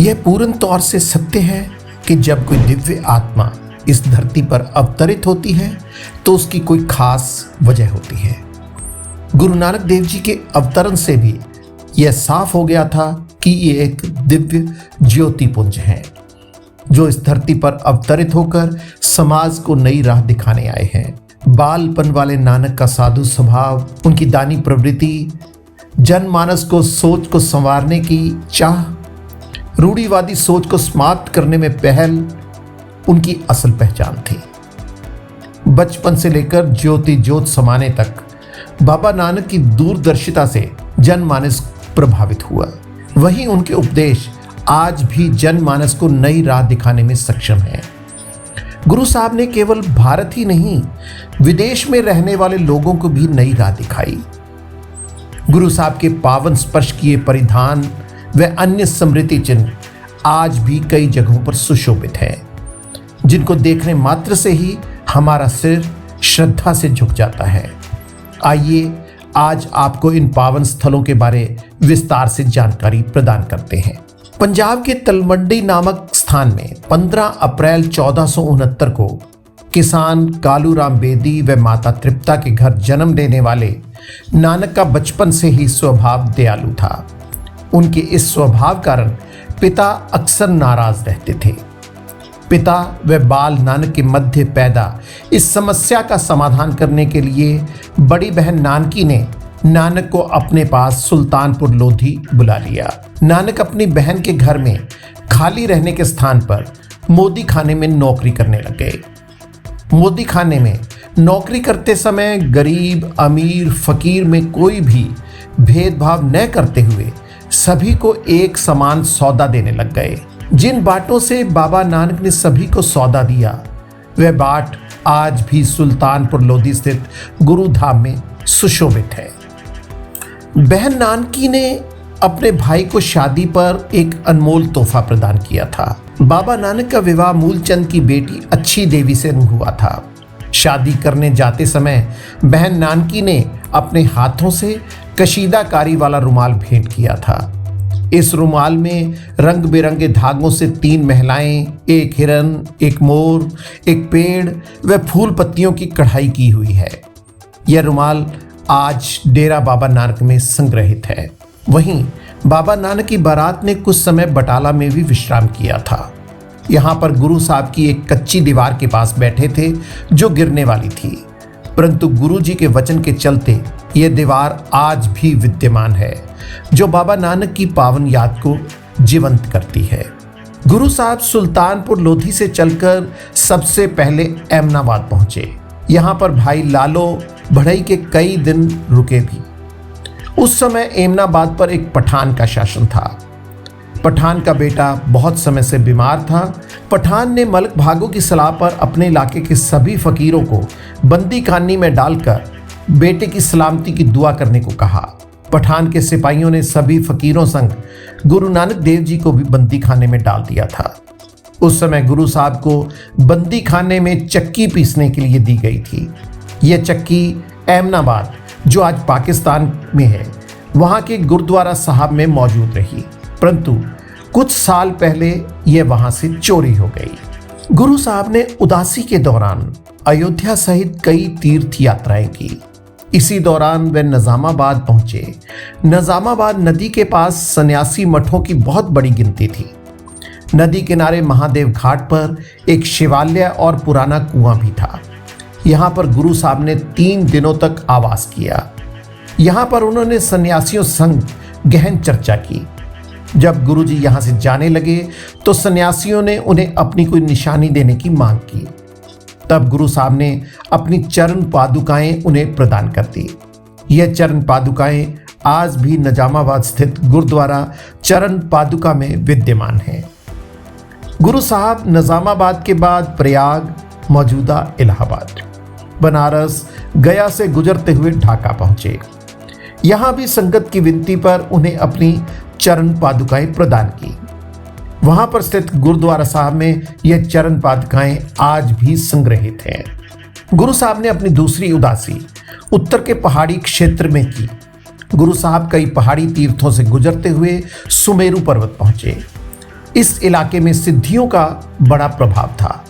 यह पूर्ण तौर से सत्य है कि जब कोई दिव्य आत्मा इस धरती पर अवतरित होती है तो उसकी कोई खास वजह होती है। गुरु नानक देव जी के अवतरण से भी यह साफ हो गया था कि ये एक दिव्य ज्योतिपुंज है जो इस धरती पर अवतरित होकर समाज को नई राह दिखाने आए हैं। बालपन वाले नानक का साधु स्वभाव, उनकी दानी प्रवृत्ति, जनमानस को सोच को संवारने की चाह, रूढ़िवादी सोच को समाप्त करने में पहल उनकी असल पहचान थी। बचपन से लेकर ज्योति ज्योत समाने तक बाबा नानक की दूरदर्शिता से जनमानस प्रभावित हुआ। वहीं उनके उपदेश आज भी जनमानस को नई राह दिखाने में सक्षम है। गुरु साहब ने केवल भारत ही नहीं, विदेश में रहने वाले लोगों को भी नई राह दिखाई। गुरु साहब के पावन स्पर्श किए परिधान व अन्य स्मृति चिन्ह आज भी कई जगहों पर सुशोभित है, जिनको देखने मात्र से ही हमारा सिर श्रद्धा से झुक जाता है। आइए आज आपको इन पावन स्थलों के बारे विस्तार से जानकारी प्रदान करते हैं। पंजाब के तलवंडी नामक स्थान में 15 अप्रैल 1469 को किसान कालूराम बेदी व माता तृप्ता के घर जन्म लेने वाले नानक का बचपन से ही स्वभाव दयालु था। उनके इस स्वभाव कारण पिता अक्सर नाराज रहते थे। पिता व बाल नानक के मध्य पैदा इस समस्या का समाधान करने के लिए बड़ी बहन नानकी ने नानक को अपने पास सुल्तानपुर लोधी बुला लिया। नानक अपनी बहन के घर में खाली रहने के स्थान पर मोदी खाने में नौकरी करने लग गए। मोदी खाने में नौकरी करते समय गरीब अमीर फकीर में कोई भी भेदभाव न करते हुए सभी को एक समान सौदा देने लग गए। जिन बाटों से बाबा नानक ने सभी को सौदा दिया वह बाट आज भी सुल्तानपुर लोधी स्थित गुरुधाम में सुशोभित है। बहन नानकी ने अपने भाई को शादी पर एक अनमोल तोहफा प्रदान किया था। बाबा नानक का विवाह मूलचंद की बेटी अच्छी देवी से हुआ था। शादी करने जाते समय बहन नानकी ने अपने हाथों से कशीदाकारी वाला रुमाल भेंट किया था। इस रुमाल में रंग बिरंगे धागों से 3 महिलाएं, एक हिरन, एक मोर, एक पेड़ व फूल पत्तियों की कढ़ाई की हुई है। यह रुमाल आज डेरा बाबा नानक में संग्रहित है। वहीं बाबा नानक की बारात ने कुछ समय बटाला में भी विश्राम किया था। यहाँ पर गुरु साहब की एक कच्ची दीवार के पास बैठे थे जो गिरने वाली थी, परंतु गुरु जी के वचन के चलते यह दीवार आज भी विद्यमान है जो बाबा नानक की पावन याद को जीवंत करती है। गुरु साहब सुल्तानपुर लोधी से चलकर सबसे पहले एमनाबाद पहुंचे। यहाँ पर भाई लालो बढ़ई के कई दिन रुके भी। उस समय एमनाबाद पर एक पठान का शासन था। पठान का बेटा बहुत समय से बीमार था। पठान ने मलक भागो की सलाह पर अपने इलाके के सभी फकीरों को बंदी खाने में डालकर बेटे की सलामती की दुआ करने को कहा। पठान के सिपाहियों ने सभी फकीरों संग गुरु नानक देव जी को भी बंदी खाने में डाल दिया था। उस समय गुरु साहब को बंदी खाने में चक्की पीसने के लिए दी गई थी। यह चक्की एमनाबाद जो आज पाकिस्तान में है वहाँ के गुरुद्वारा साहब में मौजूद रही, परंतु कुछ साल पहले यह वहाँ से चोरी हो गई। गुरु साहब ने उदासी के दौरान अयोध्या सहित कई तीर्थ यात्राएं की। इसी दौरान वे निजामाबाद पहुंचे। निजामाबाद नदी के पास सन्यासी मठों की बहुत बड़ी गिनती थी। नदी किनारे महादेव घाट पर एक शिवालय और पुराना कुआं भी था। यहाँ पर गुरु साहब ने 3 दिनों तक आवास किया। यहाँ पर उन्होंने सन्यासियों संग गहन चर्चा की। जब गुरु जी यहाँ से जाने लगे तो सन्यासियों ने उन्हें अपनी कोई निशानी देने की मांग की। तब गुरु साहब ने अपनी चरण पादुकाएं उन्हें प्रदान कर दी। यह चरण पादुकाएं आज भी निजामाबाद स्थित गुरुद्वारा चरण पादुका में विद्यमान हैं। गुरु साहब निजामाबाद के बाद प्रयाग, मौजूदा इलाहाबाद, बनारस, गया से गुजरते हुए ढाका पहुंचे। यहाँ भी संगत की विनती पर उन्हें अपनी चरण पादुकाएं प्रदान की। वहां पर स्थित गुरुद्वारा साहब में यह चरण पादुकाएं आज भी संग्रहित हैं। गुरु साहब ने अपनी दूसरी उदासी उत्तर के पहाड़ी क्षेत्र में की। गुरु साहब कई पहाड़ी तीर्थों से गुजरते हुए सुमेरु पर्वत पहुंचे। इस इलाके में सिद्धियों का बड़ा प्रभाव था।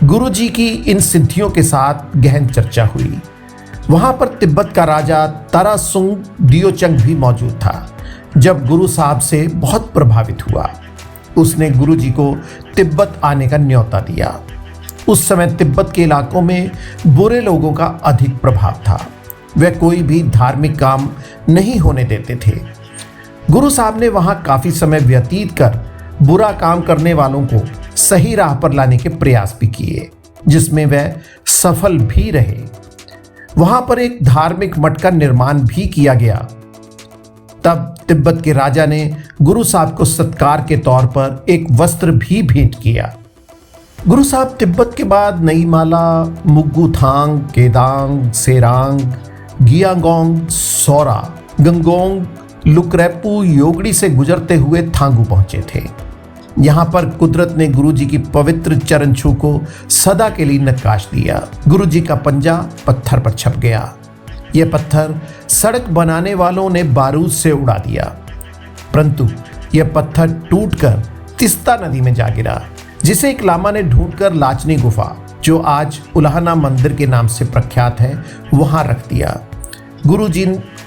गुरु जी की इन सिद्धियों के साथ गहन चर्चा हुई। वहां पर तिब्बत का राजा तारासुंग दियोचंग भी मौजूद था। जब गुरु साहब से बहुत प्रभावित हुआ, उसने गुरु जी को तिब्बत आने का न्योता दिया। उस समय तिब्बत के इलाकों में बुरे लोगों का अधिक प्रभाव था। वे कोई भी धार्मिक काम नहीं होने देते थे। गुरु साहब ने वहां काफी समय व्यतीत कर बुरा काम करने वालों को सही राह पर लाने के प्रयास भी किए, जिसमें वह सफल भी रहे। वहां पर एक धार्मिक मठ का निर्माण भी किया गया। तब तिब्बत के राजा ने गुरु साहब को सत्कार के तौर पर एक वस्त्र भी भेंट किया। गुरु साहब तिब्बत के बाद नईमाला, मुगुथांग, केदांग, सेरांग, गियांगोंग, सौरा, गंगोंग, लुकरेपू, योगड़ी से गुजरते हुए थांगू पहुंचे थे। यहाँ पर कुदरत ने गुरु जी की पवित्र चरण छू को सदा के लिए नक्काश दिया। गुरु जी का पंजा पत्थर पर छप गया। यह पत्थर सड़क बनाने वालों ने बारूद से उड़ा दिया, परंतु यह पत्थर टूटकर तिस्ता नदी में जा गिरा, जिसे एक लामा ने ढूंढकर लाचनी गुफा, जो आज उल्हाना मंदिर के नाम से प्रख्यात है, वहां रख दिया। गुरु जी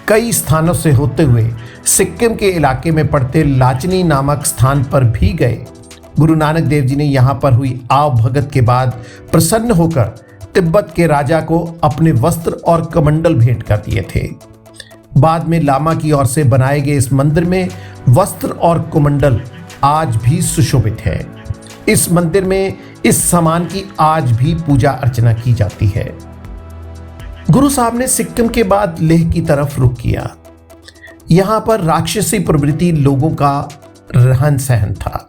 कई स्थानों से होते हुए सिक्किम के इलाके में पड़ते लाचनी नामक स्थान पर भी गए। गुरु नानक देव जी ने यहाँ पर हुई आव भगत के बाद प्रसन्न होकर तिब्बत के राजा को अपने वस्त्र और कमंडल भेंट कर दिए थे। बाद में लामा की ओर से बनाए गए इस मंदिर में वस्त्र और कमंडल आज भी सुशोभित है। इस मंदिर में इस सामान की आज भी पूजा अर्चना की जाती है। गुरु साहब ने सिक्किम के बाद लेह की तरफ रुख किया। यहां पर राक्षसी प्रवृत्ति लोगों का रहन सहन था।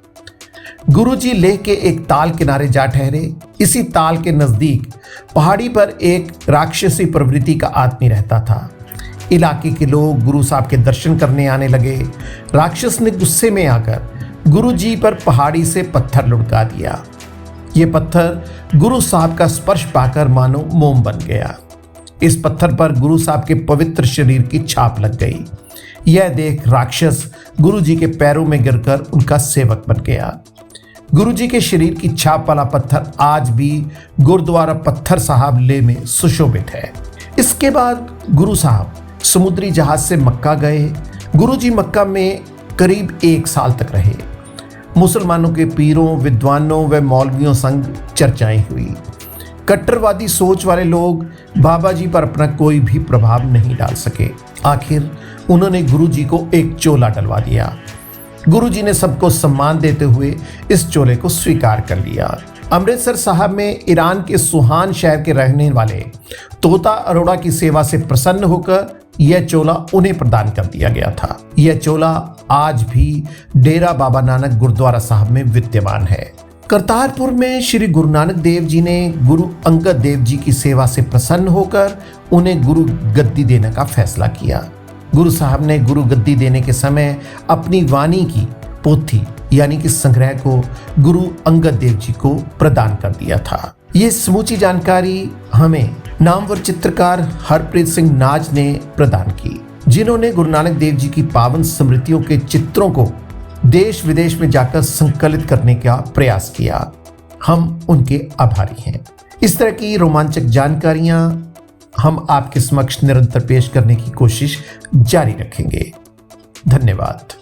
गुरु जी लेह के एक ताल किनारे जा ठहरे। इसी ताल के नजदीक पहाड़ी पर एक राक्षसी प्रवृत्ति का आदमी रहता था। इलाके के लोग गुरु साहब के दर्शन करने आने लगे। राक्षस ने गुस्से में आकर गुरु जी पर पहाड़ी से पत्थर लुढ़का दिया। यह पत्थर गुरु साहब का स्पर्श पाकर मानो मोम बन गया। इस पत्थर पर गुरु साहब के पवित्र शरीर की छाप लग गई। यह देख राक्षस गुरु जी के पैरों में गिरकर उनका सेवक बन गया। गुरु जी के शरीर की छाप वाला पत्थर आज भी गुरुद्वारा पत्थर साहब लेह में सुशोभित है। इसके बाद गुरु साहब समुद्री जहाज से मक्का गए। गुरु जी मक्का में करीब 1 साल तक रहे। मुसलमानों के पीरों, विद्वानों व मौलवियों संग चर्चाएं हुई। कट्टरवादी सोच वाले लोग बाबा जी पर अपना कोई भी प्रभाव नहीं डाल सके। आखिर उन्होंने गुरु जी को एक चोला डलवा दिया। गुरु जी ने सबको सम्मान देते हुए इस चोले को स्वीकार कर लिया। अमृतसर साहब में ईरान के सुहान शहर के रहने वाले तोता अरोड़ा की सेवा से प्रसन्न होकर यह चोला उन्हें प्रदान कर दिया गया था। यह चोला आज भी डेरा बाबा नानक गुरुद्वारा साहब में विद्यमान है। करतारपुर में श्री गुरु नानक देव जी ने गुरु अंगद देव जी की सेवा से प्रसन्न होकर उन्हें गुरु गद्दी देने का फैसला किया। गुरु साहब ने गुरु गद्दी देने के समय अपनी वाणी की पोथी यानी कि संग्रह को गुरु अंगद देव जी को प्रदान कर दिया था। ये समूची जानकारी हमें नामवर चित्रकार हरप्रीत सिंह नाज ने प्रदान की, जिन्होंने गुरु नानक देव जी की पावन स्मृतियों के चित्रों को देश विदेश में जाकर संकलित करने का प्रयास किया। हम उनके आभारी हैं। इस तरह की रोमांचक जानकारियां हम आपके समक्ष निरंतर पेश करने की कोशिश जारी रखेंगे। धन्यवाद।